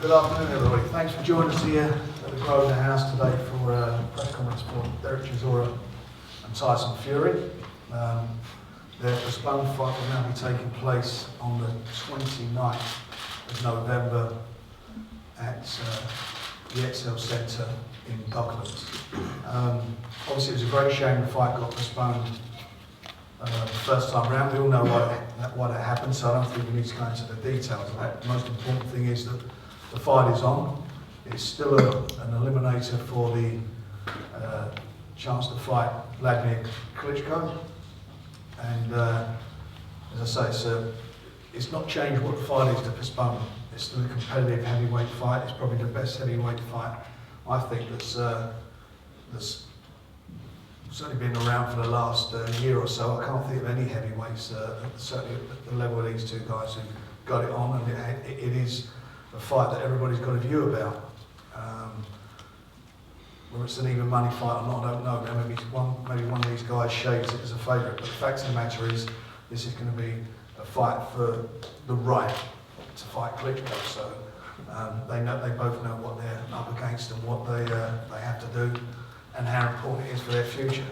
Good afternoon, everybody. Thanks for joining us here at the Grosvenor House today for a press conference for DERECK CHISORA and Tyson Fury. Their postponed fight will now be taking place on the 29th of November at the XL Centre in Docklands. Obviously, it was a great shame the fight got postponed the first time round. We all know why that happened, so I don't think we need to go into the details of that. The most important thing is that the fight is on. It's still an eliminator for the chance to fight Vladimir Klitschko. And as I say, it's not changed what the fight is to postpone. It's still a competitive heavyweight fight. It's probably the best heavyweight fight, I think, that's certainly been around for the last year or so. I can't think of any heavyweights, certainly at the level of these two guys who got it on, and it is a fight that everybody's got a view about. Whether it's an even money fight or not, I don't know. Maybe one of these guys shades it as a favourite, but the fact of the matter is, this is going to be a fight for the right to fight Klitschko. So they both know what they're up against and what they have to do, and how important it is for their future.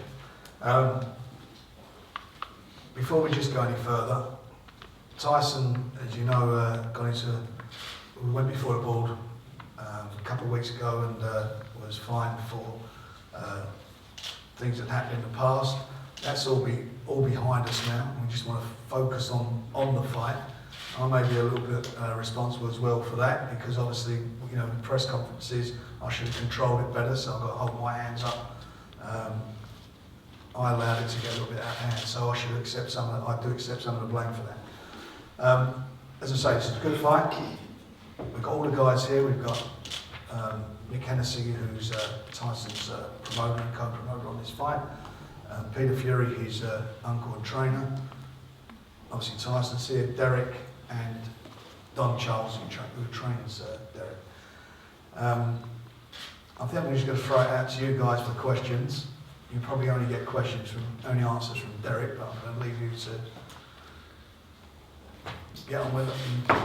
Before we just go any further, Tyson, as you know, we went before the board a couple of weeks ago and was fined for things that happened in the past. That's all behind us now. We just want to focus on the fight. I may be a little bit responsible as well for that, because obviously, you know, in press conferences, I should have controlled it better, so I've got to hold my hands up. I allowed it to get a little bit out of hand, so I should accept I do accept some of the blame for that. As I say, this is a good fight. We've got all the guys here. We've got Nick Hennessy, who's Tyson's promoter and co-promoter on this fight. Peter Fury, his uncle and trainer. Obviously Tyson's here, Derek, and Don Charles, who trains Derek. I think I'm just going to throw it out to you guys for questions. You probably only get only answers from Derek, but I'm going to leave you to get on with it and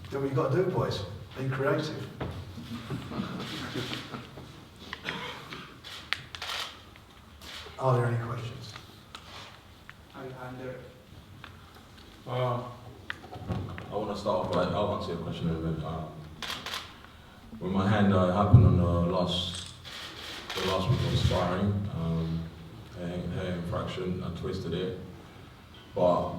do what you've got to do, boys. Be creative. Are there any questions? I'm Derek. I want to start off by, I'll answer your question in a minute. With my hand, happened on the last week of sparring, hair infraction, I twisted it, but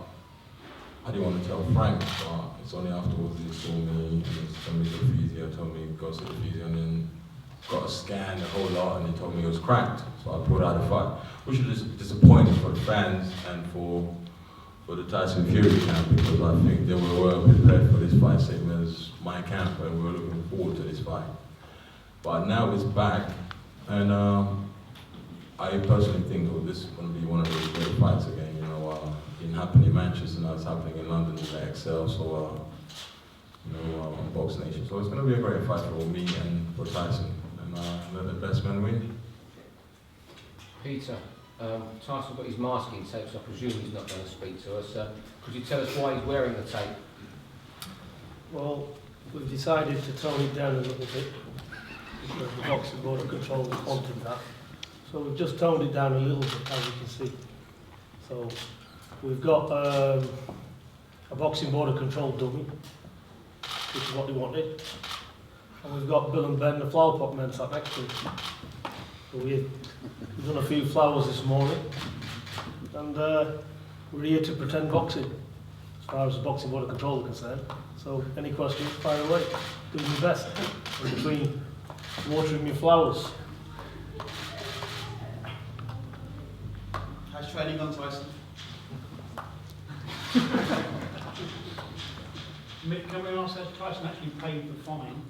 I didn't want to tell Frank, but it's only afterwards he saw me and he told me to the physio, told me go to the physio, and then got a scan, the whole lot, and he told me it was cracked, so I pulled out the fight, which was disappointing for the fans and for the Tyson Fury camp, because I think they were well prepared for this fight, same as my camp, and we were looking forward to this fight. But now it's back, and I personally think this is going to be one of those great fights again. You know, it didn't happen in Manchester, now it's happening in London in the XL, so on Box Nation. So it's going to be a great fight for me and for Tyson, and let the best man win. Peter, Tyson got his masking tape, so I presume he's not going to speak to us. Could you tell us why he's wearing the tape? Well, we've decided to tone it down a little bit, because the Boxing Board of Control wanted that. So we've just toned it down a little bit, as you can see. So we've got a Boxing Board of Control dummy, which is what they wanted. And we've got Bill and Ben, the flower pot men, sat next to him. So we've done a few flowers this morning, and we're here to pretend boxing, as far as the Boxing Board of Control are concerned. So any questions, fire away. Do your best in between watering your flowers. How's training on, Tyson? Mick, can we ask that Tyson actually paid the fine?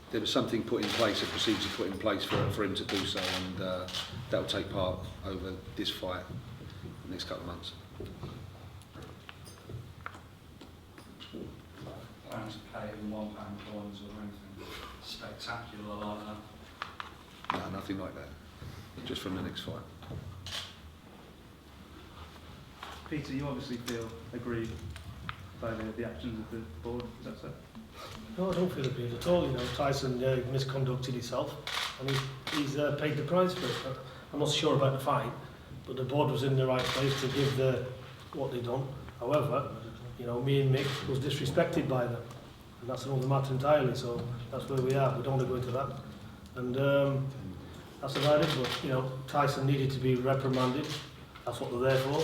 There was something put in place, a procedure put in place for him to do so, and that will take part over this fight the next couple of months. Plans to pay in £1 coins or anything spectacular like that? No, nothing like that. Just from the next fight. Peter, you obviously feel aggrieved by the actions of the board, is that so? No, I don't feel abused at all. You know, Tyson misconducted himself, and he's paid the price for it. I'm not sure about the fine, but the board was in the right place to give what they done. However, you know, me and Mick was disrespected by them, and that's another matter entirely. So that's where we are. We don't want to go into that, and that's about it. But you know, Tyson needed to be reprimanded. That's what they're there for,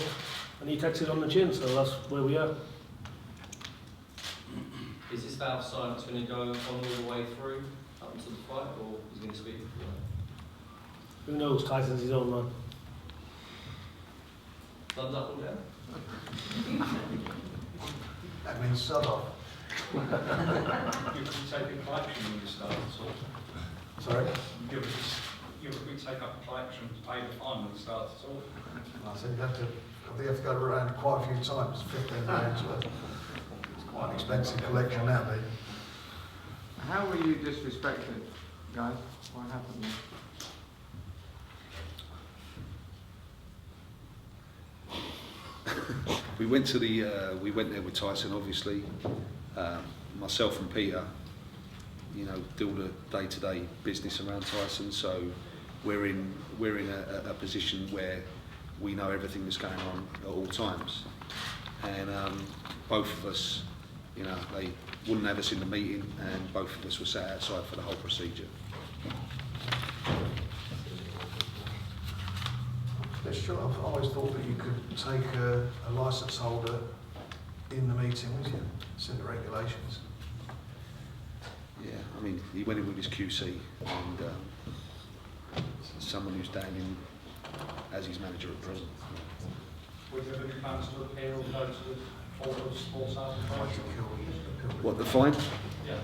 and he takes it on the chin. So that's where we are. Is this vow of silence going to go on all the way through up until the fight, or is he going to speak before that? Who knows? Tyson's his own man. Thumbs up or down? That means sod off. You could take a collection when you start, so Sorry? you could take up a collection to pay the fine when you start, so. I said I think you have to go around quite a few times, 15 pounds worth. It's quite an expensive collection now, mate. How were you disrespected, guys? What happened? We went there with Tyson, obviously. Myself and Peter, you know, do all the day-to-day business around Tyson, so we're in a position where we know everything that's going on at all times. And both of us, you know, they wouldn't have us in the meeting, and both of us were sat outside for the whole procedure. It's true, I've always thought that you could take a licence holder in the meeting with you. It's in the regulations. Yeah, I mean, he went in with his QC, and someone who's down in as his manager at present. Would you have any plans to appeal or go to the Board of Sports Arbitration? What, the fine? Yeah.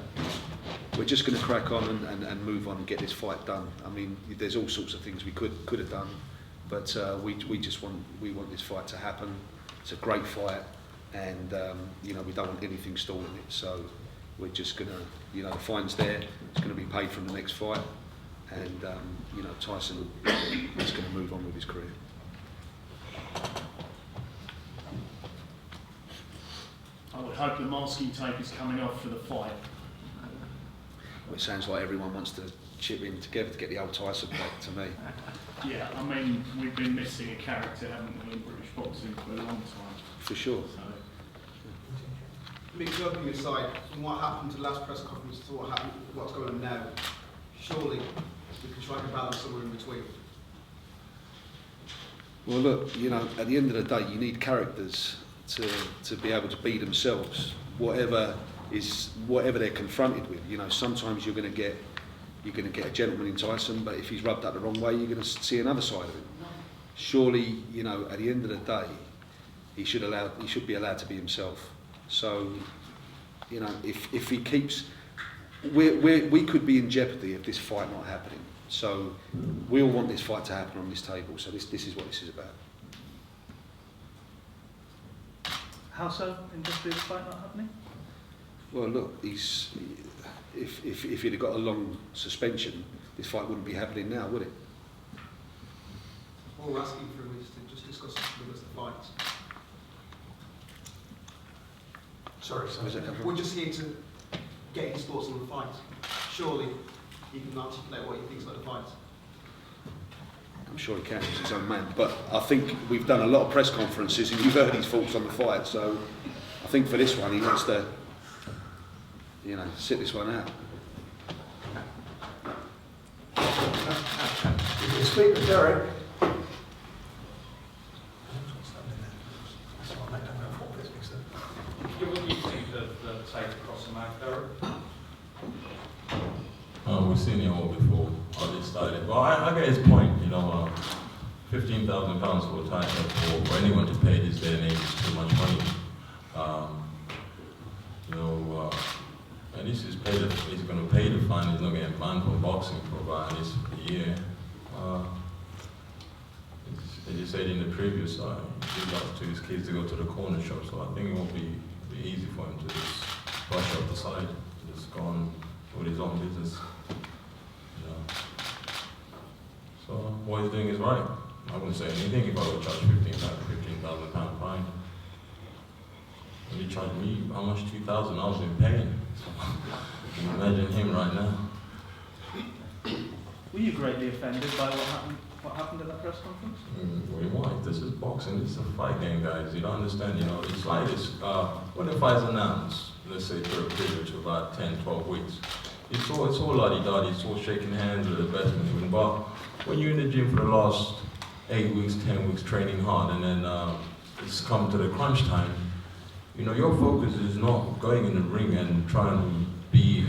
We're just going to crack on and move on and get this fight done. I mean, there's all sorts of things we could have done, but we want this fight to happen. It's a great fight, and you know, we don't want anything stalling it. So we're just going to, you know, the fine's there. It's going to be paid from the next fight, and you know, Tyson is going to move on with his career. I would hope the masking tape is coming off for the fight. Well, it sounds like everyone wants to chip in together to get the old Tyson back to me. Yeah, I mean, we've been missing a character, haven't we, in British boxing for a long time. For sure. So, Mick, joking aside, from what happened to the last press conference to what's going on now, surely we can strike a balance somewhere in between. Well, look, you know, at the end of the day, you need characters to be able to be themselves, whatever they're confronted with. You know, sometimes you're going to get a gentleman in Tyson, but if he's rubbed up the wrong way, you're going to see another side of him. Surely, you know, at the end of the day, he should be allowed to be himself. So, you know, if he keeps, we could be in jeopardy of this fight not happening. So we all want this fight to happen on this table. So this is what this is about. How so, in just this fight not happening? Well, look, if he'd have got a long suspension, this fight wouldn't be happening now, would it? All we're asking for is to just discuss with us the fights. Sorry, We're just here to get his thoughts on the fights. Surely he can articulate what he thinks about the fights. I'm sure he can, he's his own man. But I think we've done a lot of press conferences and you've heard his thoughts on the fight, so I think for this one he wants to, you know, sit this one out. You can speak to Derek. What do you think of the tape across the mouth, Derek? We've seen it all before. I just started. Well, I get his point. You know, £15,000 for a title for anyone to pay this day and age is too much money. You know, and this is he's going to pay the fine. He's not getting banned from boxing for about at least a year. As you said in the previous, he loves to his kids to go to the corner shop, so I think it won't be easy for him to just brush off the side, just go on with his own business. You know. So what he's doing is right. I wouldn't say anything if I would charge £15,000 fine. You He charged me how much? 2,000. I was in pain. So, imagine him right now. Were you greatly offended by what happened at that press conference? What do you want? This is boxing. This is a fight game, guys. You don't understand. You know, it's like this. When the fight's announced, let's say for a period of about 10, 12 weeks, it's all la-di-da-di. It's all shaking hands with the best man. But when you're in the gym for the last 8 weeks, 10 weeks training hard, and then it's come to the crunch time, you know, your focus is not going in the ring and trying to be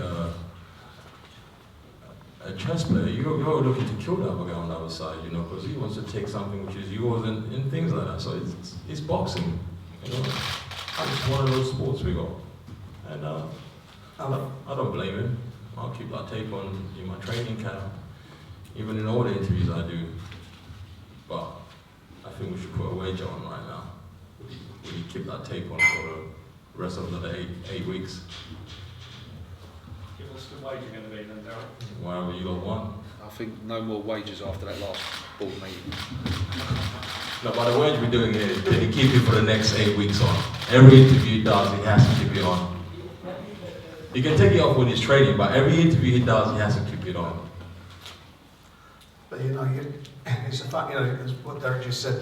a chess player. You're looking to kill that guy on the other side, you know, because he wants to take something which is yours and things like that. So it's boxing, you know. It's one of those sports we got. And I don't blame him. I'll keep that tape on in my training camp, even in all the interviews I do. But I think we should put a wager on right now. Will you keep that tape on for the rest of the 8 weeks? What's the wager going to be then, Derek? Whatever you got one. I think no more wagers after that last board meeting. No, but the wager we're doing here is to keep it for the next 8 weeks on. Every interview he does, he has to keep it on. He can take it off when he's training, but every interview he does, he has to keep it on. But you know, it's a fact, you know, as what Derek just said,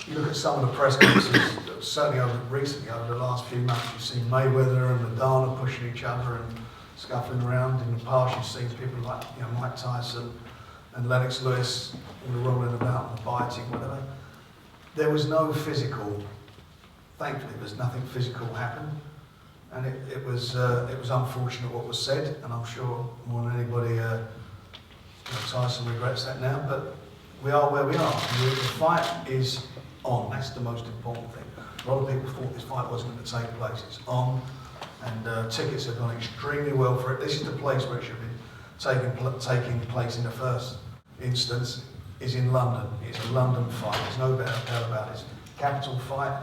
you look at some of the press conferences, certainly recently, over the last few months, you've seen Mayweather and Nadal pushing each other and scuffling around. In the past, you've seen people like, you know, Mike Tyson and Lennox Lewis all rolling about and biting, whatever. There was no physical, thankfully, there's nothing physical happened. And it was unfortunate what was said, and I'm sure more than anybody, Tyson regrets that now, but we are where we are. The fight is on, that's the most important thing. A lot of people thought this fight wasn't going to take place. It's on, and tickets have gone extremely well for it. This is the place where it should be taking place in the first instance, is in London. It's a London fight, there's no doubt about it. It's a capital fight,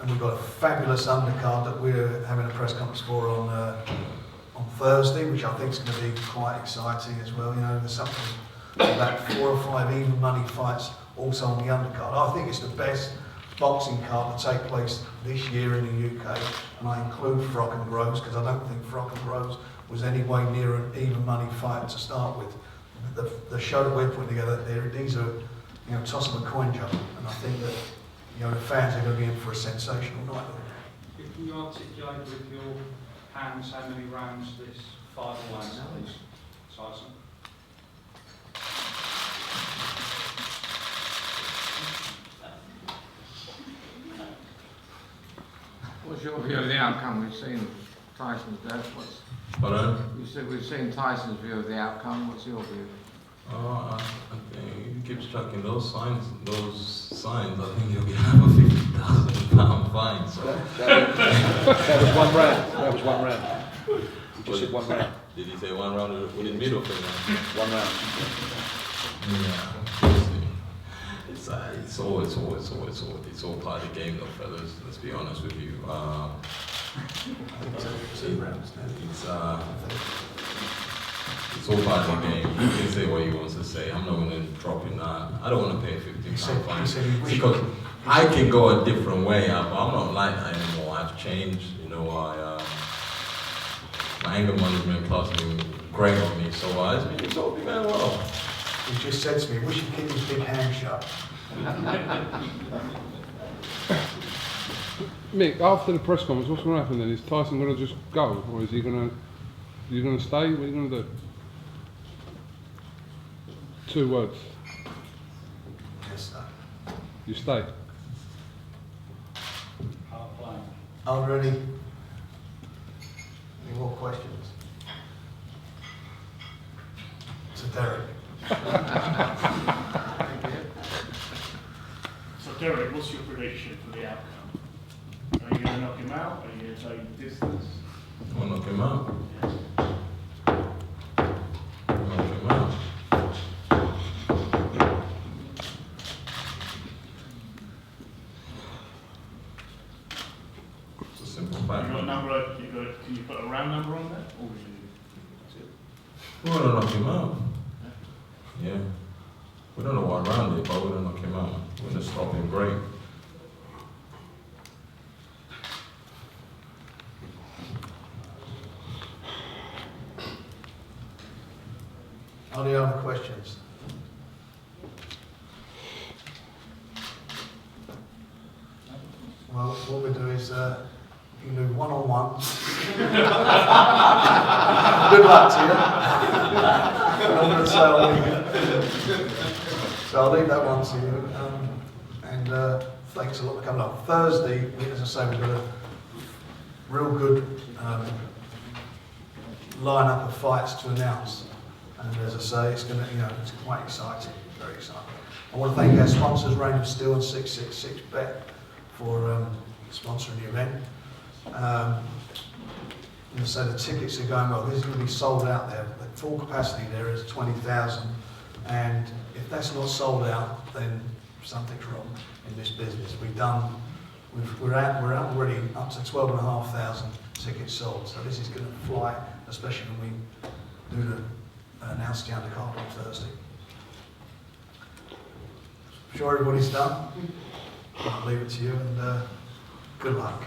and we've got a fabulous undercard that we're having a press conference for on Thursday, which I think is going to be quite exciting as well. You know, there's something about 4 or 5 even money fights also on the undercard. I think it's the best boxing card to take place this year in the UK, and I include Frock and Groves because I don't think Frock and Groves was any way near an even money fight to start with. The show that we're putting together, these are, you know, toss of a coin jump, and I think that, you know, the fans are going to be in for a sensational night. Can you articulate with your hands how many rounds this fight will last, please, Tyson? What's your view of the outcome? We've seen Tyson's death. Pardon? You said we've seen Tyson's view of the outcome. What's your view? I think he keeps tracking those signs. I think he'll be have a £50,000 fine. So That was one round. That was one round. You just said one round. Did he say one round with his middle finger? One round. Yeah. It's all part of the game, though, fellas. Let's be honest with you. It's all part of the game. You can say what he wants to say. I'm not going to drop in that. I don't want to pay £50 fine because I can go a different way. I'm not like that anymore. I've changed. You know, my anger management class has been great on me. So it's all been going well. He just said to me, "We should keep his big hand shut." Mick, after the press conference, what's going to happen then? Is Tyson going to just go, or is he going to stay? What are you going to do? 2 words. Yes, sir. You stay. Are there any more questions? To Derek. So Derek, what's your prediction for the outcome? Are you going to knock him out? Are you going to take distance? I want to knock him out. Knock him out. It's a simple fact. You got a number? Can you put a round number on that? Or We're going to knock him out. Yeah. We don't know what round it, but we're going to knock him out. We're going to stop him great. please. Well, what we do is you can do one-on-one. Good luck to you. I'm going to say I'll leave it. So I'll leave that one to you. And thanks a lot for coming up. Thursday, as I say, we've got a real good lineup of fights to announce. And as I say, it's going to, it's quite exciting, very exciting. I want to thank our sponsors, Rain of Steel and 666 Bet, for sponsoring the event. And so the tickets are going well. This is going to be sold out there. The full capacity there is 20,000, and if that's not sold out, then something's wrong in this business. We're already up to 12,500 tickets sold. So this is going to fly, especially when we do the announce the undercard on Thursday. I'm sure everybody's done. I'll leave it to you, and good luck.